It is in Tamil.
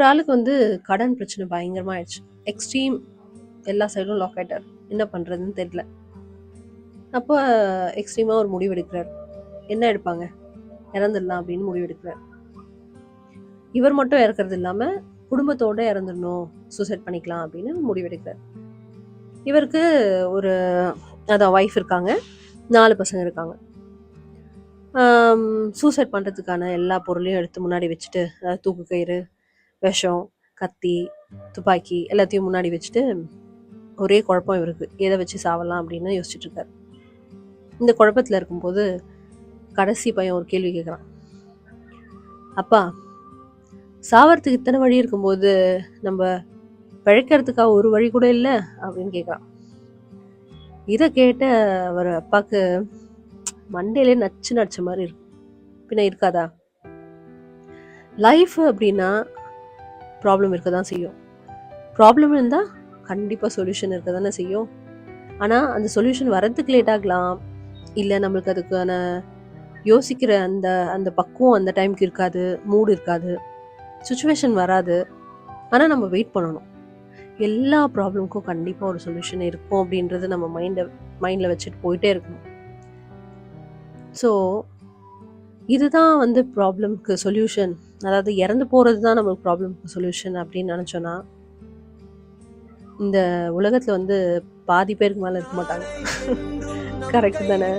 ஒரு ஆளுக்கு வந்து கடன் பிரச்சனை பயங்கரமா ஆயிடுச்சு. எக்ஸ்ட்ரீம். எல்லா சைடும் லாக் ஆயிட்டார். என்ன பண்றதுன்னு தெரியல. அப்போ எக்ஸ்ட்ரீமா ஒரு முடிவு எடுக்கிறார். என்ன எடுப்பாங்க? இறந்துடலாம் அப்படின்னு முடிவு எடுக்கிறார். இவர் மட்டும் இறக்குறது இல்லாம குடும்பத்தோட இறந்துடணும், சூசைட் பண்ணிக்கலாம் அப்படின்னு முடிவு எடுக்கிறார். இவருக்கு ஒரு அதான் ஒய்ஃப் இருக்காங்க, 4 பசங்க இருக்காங்க. சூசைட் பண்றதுக்கான எல்லா பொருளையும் எடுத்து முன்னாடி வச்சுட்டு, அதாவது தூக்கு கயிறு, விஷம், கத்தி, துப்பாக்கி எல்லாத்தையும் முன்னாடி வச்சுட்டு ஒரே குழப்பம் இவருக்கு. எதை வச்சு சாவலாம் அப்படின்னு யோசிச்சுட்டு இருக்காரு. இந்த குழப்பத்துல இருக்கும்போது கடைசி பையன் ஒரு கேள்வி கேட்குறான். அப்பா, சாவறதுக்கு இத்தனை வழி இருக்கும்போது நம்ம பிழைக்கிறதுக்காக ஒரு வழி கூட இல்லை அப்படின்னு கேட்குறான். இதை கேட்ட அவர் அப்பாவுக்கு மண்டையிலே நச்சு நடிச்ச மாதிரி இருக்கும். பின்ன இருக்காதா? லைஃப் அப்படின்னா ப்ராப்ளம் இருக்க தான் செய்யும். ப்ராப்ளம் இருந்தால் கண்டிப்பாக சொல்யூஷன் இருக்க தானே செய்யும். ஆனால் அந்த சொல்யூஷன் வரதுக்கு லேட் ஆகலாம், இல்லை நம்மளுக்கு அதுக்கான யோசிக்கிற அந்த அந்த பக்குவம் அந்த டைமுக்கு இருக்காது, மூடு இருக்காது, சுச்சுவேஷன் வராது. ஆனால் நம்ம வெயிட் பண்ணணும். எல்லா ப்ராப்ளமுக்கும் கண்டிப்பாக ஒரு சொல்யூஷன் இருக்கும் அப்படின்றது நம்ம மைண்டில் வச்சுட்டு போயிட்டே இருக்கணும். ஸோ இதுதான் வந்து ப்ராப்ளம்க்கு சொல்யூஷன், அதாவது இறந்து போகிறது தான் நம்மளுக்கு ப்ராப்ளம்க்கு சொல்யூஷன் அப்படின்னு நினச்சோன்னா இந்த உலகத்தில் வந்து பாதி பேருக்கு மேலே இருக்க மாட்டாங்க. கரெக்ட் தானே?